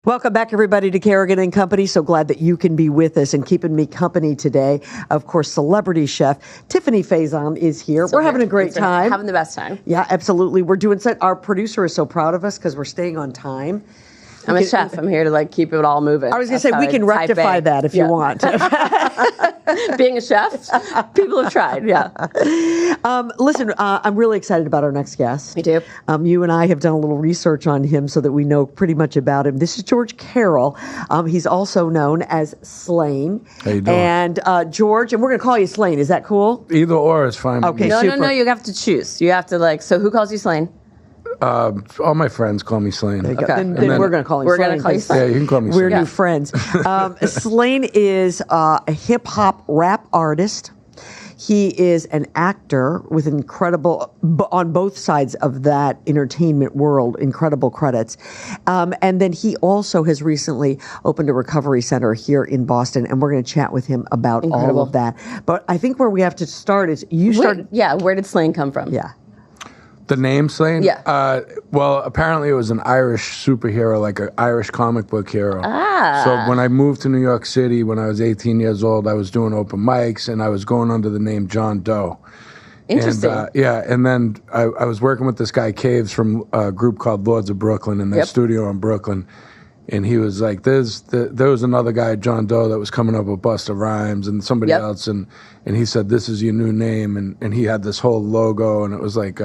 Welcome back, everybody, to Kerrigan and Company. So glad that you can be with us and keeping me company today. Of course, celebrity chef Tiffani Faison is here. We're having a great time. Having the best time. Yeah, absolutely. We're doing so. Our producer is so proud of us because we're staying on time. I'm a chef. I'm here to keep it all moving. I was going to say, we can rectify that if you want. Being a chef, people have tried, Listen, I'm really excited about our next guest. Me too. You and I have done a little research on him so that we know pretty much about him. This is George Carroll. He's also known as Slaine. How you doing? And George, and we're going to call you Slaine. Is that cool? Either or is fine. Okay, No, super. no, you have to choose. You have to so who calls you Slaine? All my friends call me Slaine. Okay. Okay. Then then we're going to call him we're Slaine. gonna call you 'cause Slaine. Yeah, you can call me We're Slaine. new friends. Slaine is a hip-hop rap artist. He is an actor with incredible, on both sides of that entertainment world, incredible credits. And then he also has recently opened a recovery center here in Boston, and we're going to chat with him about all of that. But I think where we have to start is you started. Where did Slaine come from? Yeah. The name Slaine? Yeah. Well, apparently it was an Irish superhero, like an Irish comic book hero. So when I moved to New York City when I was 18 years old, I was doing open mics, and I was going under the name John Doe. Interesting. And, and then I was working with this guy, Caves, from a group called Lords of Brooklyn in their studio in Brooklyn. And he was like, there was another guy, John Doe, that was coming up with Busta Rhymes and somebody else. And he said, this is your new name. And he had this whole logo, and it was like,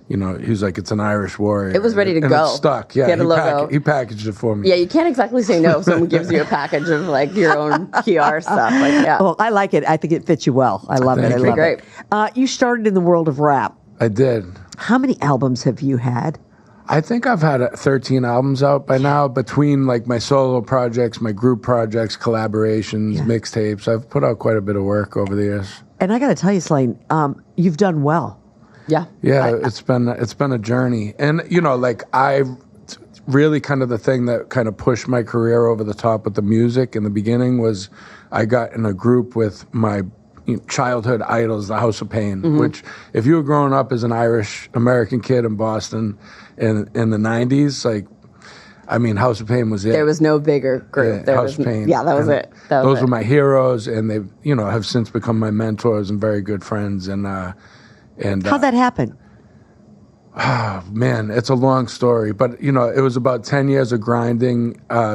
he was like, it's an Irish warrior. It was ready to and go. It stuck. Yeah, He had a logo. He packaged it for me. Yeah, you can't exactly say no if someone gives you a package of your own PR stuff. Well, I like it. I think it fits you well. I love it. Thank I you. love Great. it. You started in the world of rap. I did. How many albums have you had? I think I've had 13 albums out by now between like my solo projects, my group projects, collaborations, mixtapes. I've put out quite a bit of work over the years. And I got to tell you, Slaine, you've done well. Yeah. Yeah, it's been a journey. And I really kind of the thing that kind of pushed my career over the top with the music in the beginning was I got in a group with my childhood idols, the House of Pain, which if you were growing up as an Irish American kid in Boston in the 90s, House of Pain was it. There was no bigger group. Yeah, House of Pain. Yeah, that was it. Those were my heroes, and they have since become my mentors and very good friends. And How'd that happen? Man, it's a long story, but it was about 10 years of grinding,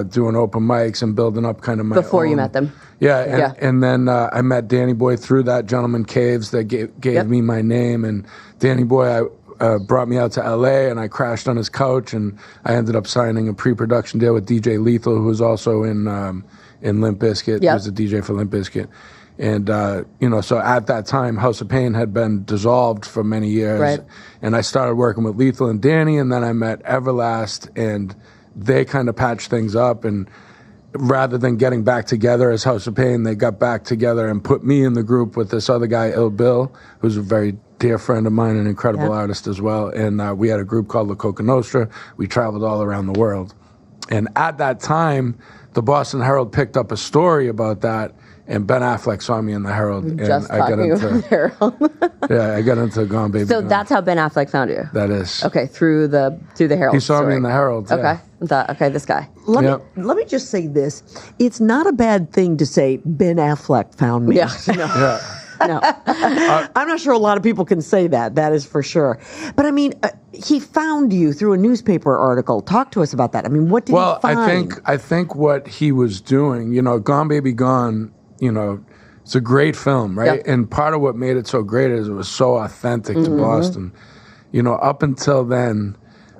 doing open mics and building up kind of my Before you own. met them. Yeah, and then I met Danny Boy through that gentleman Caves that gave me my name, and Danny Boy brought me out to LA, and I crashed on his couch, and I ended up signing a pre-production deal with DJ Lethal, who was also in Limp Bizkit. He was a DJ for Limp Bizkit. And, so at that time, House of Pain had been dissolved for many years. Right. And I started working with Lethal and Danny, and then I met Everlast, and they kind of patched things up. And rather than getting back together as House of Pain, they got back together and put me in the group with this other guy, Ill Bill, who's a very dear friend of mine, an incredible artist as well. And we had a group called La Coca Nostra. We traveled all around the world. And at that time, the Boston Herald picked up a story about that. And Ben Affleck saw me in the Herald, and I got into the Herald. I got into Gone Baby So Gone. that's how Ben Affleck found you. That is Okay, through the Herald. He saw story. me in the Herald. Okay, this guy. Let me just say this. It's not a bad thing to say Ben Affleck found me. Yeah, no. No. I'm not sure a lot of people can say that. That is for sure. But he found you through a newspaper article. Talk to us about that. What did he find? I think what he was doing, Gone Baby Gone, it's a great film, right? Yep. And part of what made it so great is it was so authentic to Boston. Up until then,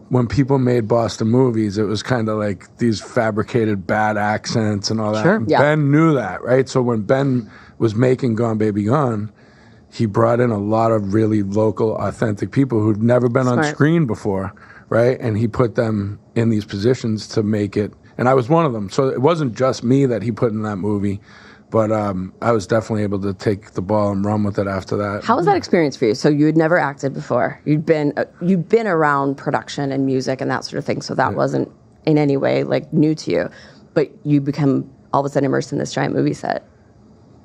when people made Boston movies, it was kind of like these fabricated bad accents and all that. Sure. And Yeah. Ben knew that, right? So when Ben was making Gone Baby Gone, he brought in a lot of really local, authentic people who'd never been on screen before, right? And he put them in these positions to make it. And I was one of them. So it wasn't just me that he put in that movie. But I was definitely able to take the ball and run with it after that. How was that experience for you? So you had never acted before. You'd been around production and music and that sort of thing. So that wasn't in any way new to you. But you become all of a sudden immersed in this giant movie set.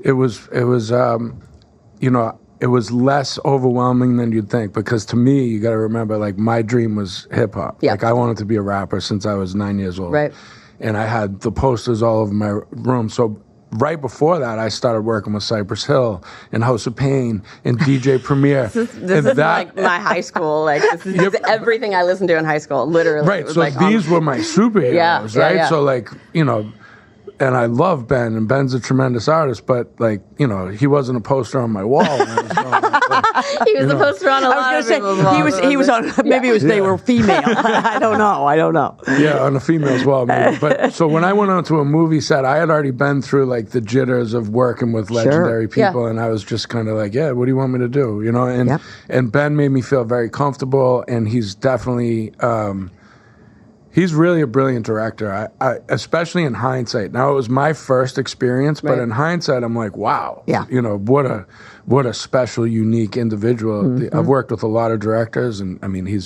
It was less overwhelming than you'd think, because to me, you got to remember, my dream was hip hop. Yeah. I wanted to be a rapper since I was 9 years old. Right. and I had the posters all over my room. So right before that, I started working with Cypress Hill and House of Pain and DJ Premier. This is like my high school. Like this is everything I listened to in high school. Literally, right. So like, these were my superheroes, right? Yeah. So like, you know, and I love Ben, and Ben's a tremendous artist, but like, you know, he wasn't a poster on my wall when I was growing up. He was a poster on a lot of people's walls. He was on, maybe it was they were female. I don't know. Yeah, on a female's wall, maybe. But so when I went onto a movie set, I had already been through like the jitters of working with legendary people, and I was just kind of like, yeah, what do you want me to do? You know, and Ben made me feel very comfortable, and he's definitely he's really a brilliant director. I especially in hindsight. Now, it was my first experience, but in hindsight, I'm like, wow. Yeah. You know, what a special, unique individual. I've worked with a lot of directors, and I mean, he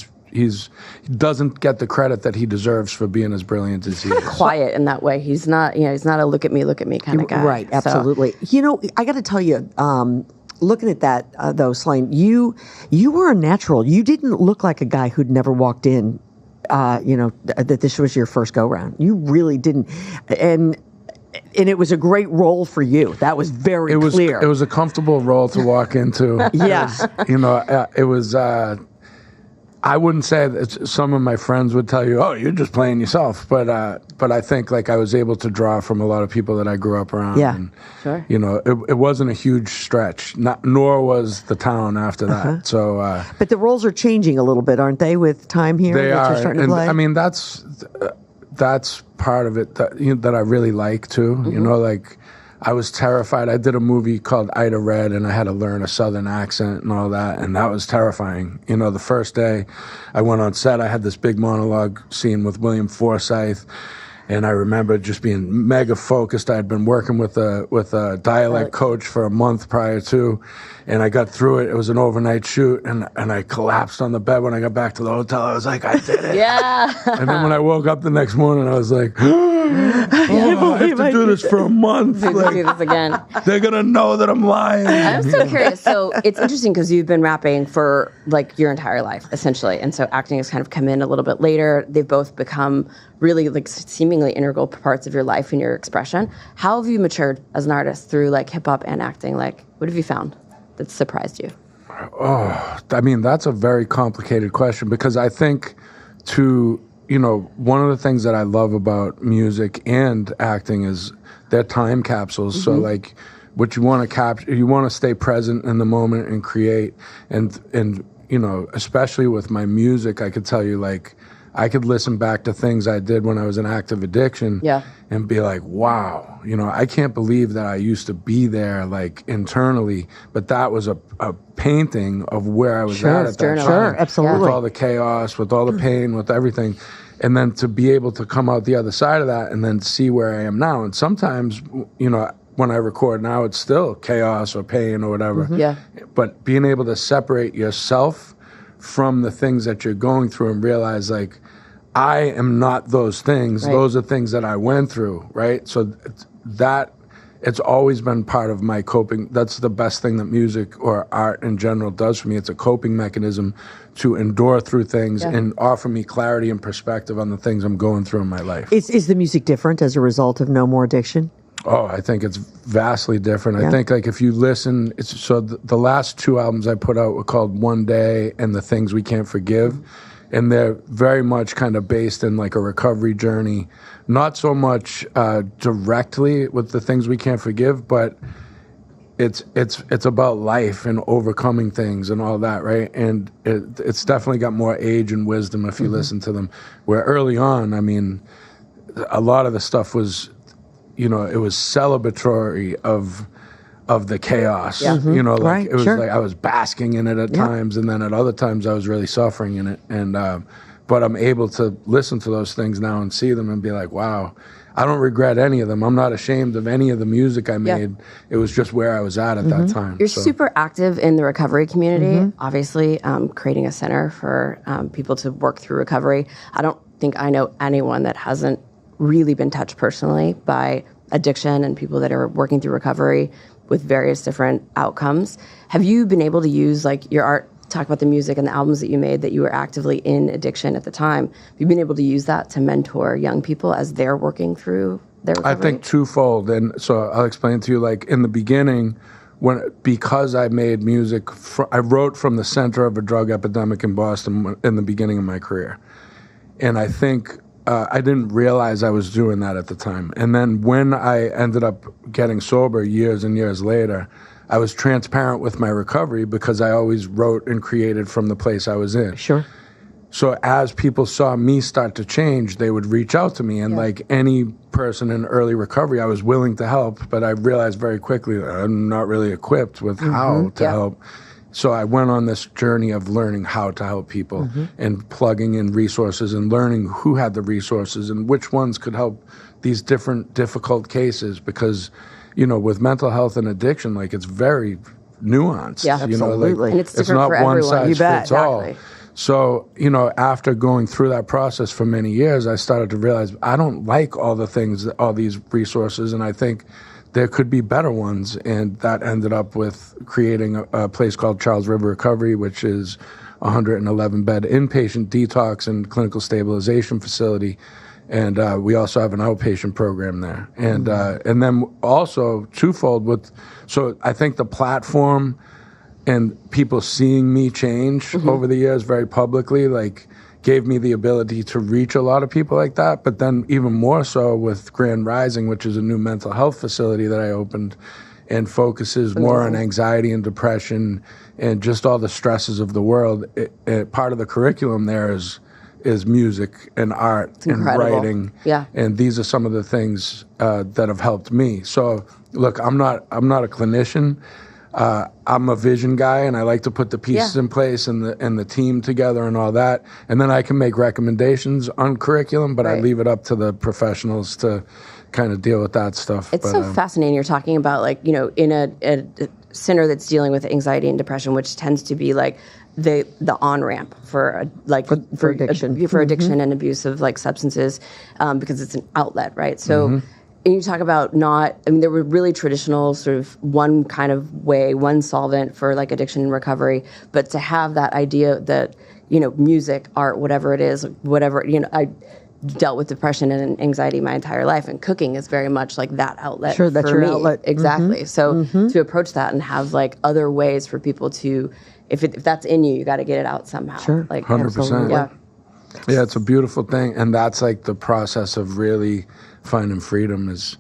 doesn't get the credit that he deserves for being as brilliant as he is. Quiet in that way. He's not a look at me kind of guy. Right, absolutely. You know, I got to tell you, looking at that, though, Slaine, you were a natural. You didn't look like a guy who'd never walked in, that this was your first go-round. You really didn't. And it was a great role for you. That was very clear. It was a comfortable role to walk into. Yes. It was... I wouldn't say that. Some of my friends would tell you, "Oh, you're just playing yourself," but I think like I was able to draw from a lot of people that I grew up around. Yeah, and, sure. You know, it wasn't a huge stretch. Nor was the town after that. So, but the roles are changing a little bit, aren't they? With time here, they are. You're starting to play? I mean, that's part of it that I really like too. You know, like. I was terrified. I did a movie called Ida Red, and I had to learn a Southern accent and all that, and that was terrifying. You know, the first day I went on set, I had this big monologue scene with William Forsythe, and I remember just being mega focused. I had been working with a dialect coach for a month prior to, and I got through it. It was an overnight shoot, and I collapsed on the bed when I got back to the hotel. I was like, I did it. Yeah. And then when I woke up the next morning, I was like, I have to do this for a month. Do this again. They're going to know that I'm lying. I'm so curious. So it's interesting because you've been rapping for like your entire life, essentially. And so acting has kind of come in a little bit later. They've both become really like seemingly integral parts of your life and your expression. How have you matured as an artist through like hip hop and acting? Like, what have you found that surprised you? Oh, I mean, that's a very complicated question because I think one of the things that I love about music and acting is they're time capsules. So like what you want to capture, you want to stay present in the moment and create. And especially with my music, I could tell you like, I could listen back to things I did when I was in active addiction and be like, wow, I can't believe that I used to be there like internally, but that was a painting of where I was at that time. Sure, absolutely. With all the chaos, with all the pain, with everything. And then to be able to come out the other side of that and then see where I am now. And sometimes, when I record now, it's still chaos or pain or whatever. Yeah. But being able to separate yourself from the things that you're going through and realize like, I am not those things. Right. Those are things that I went through, right? So it's always been part of my coping. That's the best thing that music or art in general does for me. It's a coping mechanism to endure through things and offer me clarity and perspective on the things I'm going through in my life. Is the music different as a result of No More Addiction? Oh, I think it's vastly different. I think like if you listen, the last two albums I put out were called One Day and The Things We Can't Forgive. And they're very much kind of based in like a recovery journey, not so much directly with the things we can't forgive, but it's about life and overcoming things and all that, right? And it's definitely got more age and wisdom if you listen to them. Where early on, I mean, a lot of the stuff was, it was celebratory of the chaos, it was like I was basking in it at times, and then at other times I was really suffering in it. And but I'm able to listen to those things now and see them and be like, wow, I don't regret any of them. I'm not ashamed of any of the music I made. It was just where I was at that time. You're super active in the recovery community, obviously, creating a center for people to work through recovery. I don't think I know anyone that hasn't really been touched personally by addiction and people that are working through recovery with various different outcomes. Have you been able to use like your art talk about the music and the albums that you made, that you were actively in addiction at the time. Have you been able to use that to mentor young people as they're working through their recovery? I think twofold. And so I'll explain to you, like in the beginning, because I made music, I wrote from the center of a drug epidemic in Boston in the beginning of my career. And I think I didn't realize I was doing that at the time. And then when I ended up getting sober years and years later, I was transparent with my recovery because I always wrote and created from the place I was in. Sure. So as people saw me start to change, they would reach out to me. And like any person in early recovery, I was willing to help, but I realized very quickly that I'm not really equipped with how to help. So I went on this journey of learning how to help people and plugging in resources and learning who had the resources and which ones could help these different difficult cases. Because, you know, with mental health and addiction, like it's very nuanced. Yeah, you know, absolutely. And it's it's different not for one everyone. size You bet. fits all. Exactly. So, you know, after going through that process for many years, I started to realize I don't like all the things, all these resources, and I think there could be better ones. And that ended up with creating a place called Charles River Recovery, which is a 111-bed inpatient detox and clinical stabilization facility. And we also have an outpatient program there. And then also twofold so I think the platform and people seeing me change over the years very publicly, like, gave me the ability to reach a lot of people like that. But then even more so with Grand Rising, which is a new mental health facility that I opened and focuses more on anxiety and depression and just all the stresses of the world. Part of the curriculum there is music and art and writing. Yeah. And these are some of the things that have helped me. So look, I'm not a clinician. I'm a vision guy, and I like to put the pieces in place and the team together and all that. And then I can make recommendations on curriculum, but I leave it up to the professionals to kind of deal with that stuff. It's so fascinating. You're talking about, like, you know, in a center that's dealing with anxiety and depression, which tends to be like the on-ramp for addiction, for addiction and abuse of like substances, because it's an outlet, right? So. And you talk about there were really traditional sort of one kind of way, one solvent for like addiction and recovery, but to have that idea that, you know, music, art, whatever it is, you know, I dealt with depression and anxiety my entire life, and cooking is very much like that outlet. Sure, that's for your me. outlet. Exactly. So to approach that and have like other ways for people to, if that's in you, you got to get it out somehow. Sure. Like 100%. Yeah. Yeah, it's a beautiful thing. And that's like the process of really finding freedom is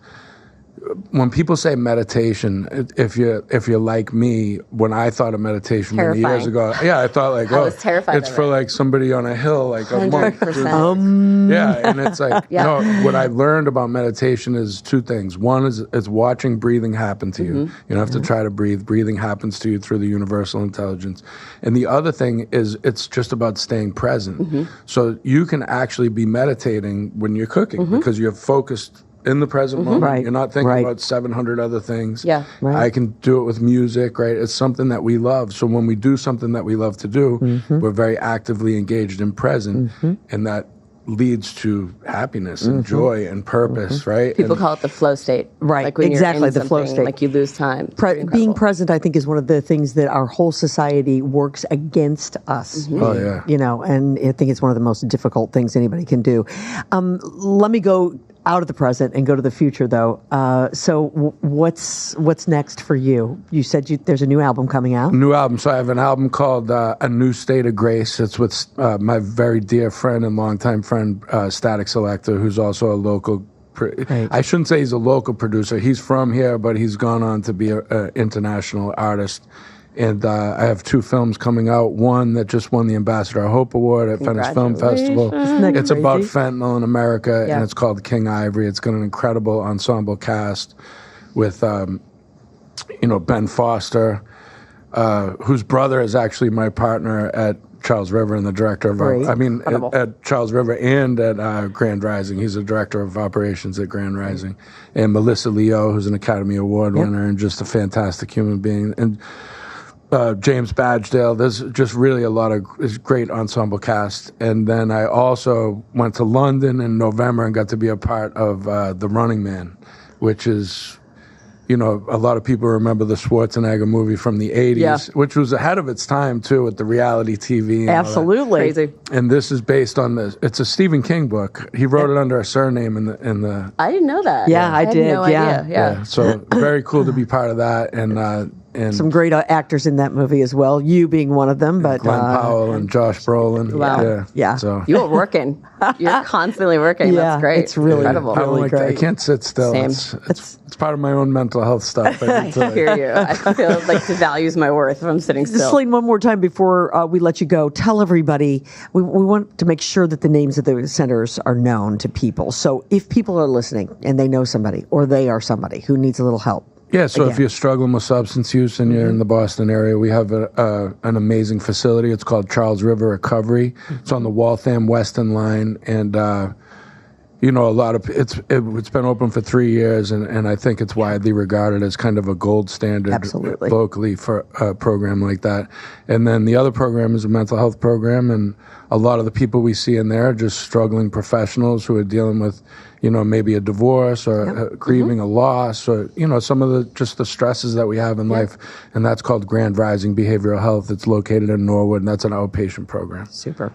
when people say meditation, if you're like me, when I thought of meditation many years ago, I thought like, I was terrified it's of for it. like somebody on a hill, like a monk. 100%. Yeah, and it's like, no, what I learned about meditation is two things. One is watching breathing happen to you. You don't have to try to breathe. Breathing happens to you through the universal intelligence. And the other thing is it's just about staying present. So you can actually be meditating when you're cooking because you're focused in the present moment. Right. You're not thinking Right. about 700 other things. Yeah. Right. I can do it with music, right? It's something that we love. So when we do something that we love to do, we're very actively engaged and present, and that leads to happiness and joy and purpose, right? People call it the flow state. Right, Like when exactly, you're in the flow something, state. like you lose time. It's Being incredible. present, I think, is one of the things that our whole society works against us. Oh, yeah. You know, and I think it's one of the most difficult things anybody can do. Let me go out of the present and go to the future, though. So what's next for you? You said there's a new album coming out. New album. So I have an album called A New State of Grace. It's with my very dear friend and longtime friend, Static Selector, who's also a local. I shouldn't say he's a local producer. He's from here, but he's gone on to be an international artist. And I have 2 films coming out. One that just won the Ambassador of Hope Award at Venice Film Festival. Isn't that It's about crazy? fentanyl in America, and it's called King Ivory. It's got an incredible ensemble cast with, Ben Foster, whose brother is actually my partner at Charles River and the director of, at Charles River and at Grand Rising. He's the director of operations at Grand Rising. And Melissa Leo, who's an Academy Award winner and just a fantastic human being. And James Badgedale. There's just really a lot of great ensemble cast. And then I also went to London in November and got to be a part of The Running Man, which is you know, a lot of people remember the Schwarzenegger movie from the 80s, Yeah. which was ahead of its time, too, with the reality TV. And all that. Absolutely. Crazy. And this is based on it's a Stephen King book. He wrote it under a surname in the I didn't know that. Yeah, I had did, No yeah. idea. Yeah. So very cool to be part of that. And Some great actors in that movie as well. You being one of them, but Glenn Powell and Josh Brolin. Wow. Yeah. So You're working. You're constantly working. Yeah, That's great. it's really incredible. I don't really like great. I can't sit still. Same. It's part of my own mental health stuff. I need I to, hear you. I feel like devalues my worth if I'm sitting still. Slaine, one more time before we let you go, tell everybody, we want to make sure that the names of the centers are known to people. So if people are listening and they know somebody or they are somebody who needs a little help. Yeah, so if Again. you're struggling with substance use and you're in the Boston area, we have an amazing facility. It's called Charles River Recovery. It's on the Waltham Weston line, and you know, it's been open for 3 years, and I think it's widely regarded as kind of a gold standard Absolutely. locally for a program like that. And then the other program is a mental health program, and a lot of the people we see in there are just struggling professionals who are dealing with, you know, maybe a divorce or grieving a loss, or, you know, some of the stresses that we have in life. And that's called Grand Rising Behavioral Health. It's located in Norwood, and that's an outpatient program. Super.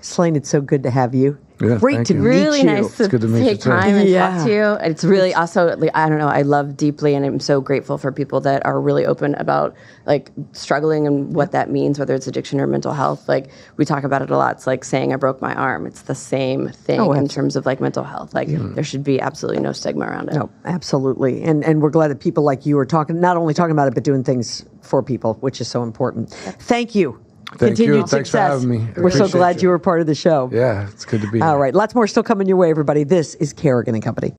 Slaine, it's so good to have you. Yeah, Great thank to you. meet Really you. nice to good to meet you, take too. time and Yeah. talk to you. It's really also, like, I don't know, I love deeply, and I'm so grateful for people that are really open about like struggling and what that means, whether it's addiction or mental health. Like we talk about it a lot. It's like saying I broke my arm. It's the same thing in terms of like mental health. Like there should be absolutely no stigma around it. No, absolutely. And we're glad that people like you are not only talking about it, but doing things for people, which is so important. Thank you. Thank you. Continued Thanks for success. having me. We're so Appreciate glad you. you were part of the show. Yeah, it's good to be here. All right. Lots more still coming your way, everybody. This is Kerrigan and Company.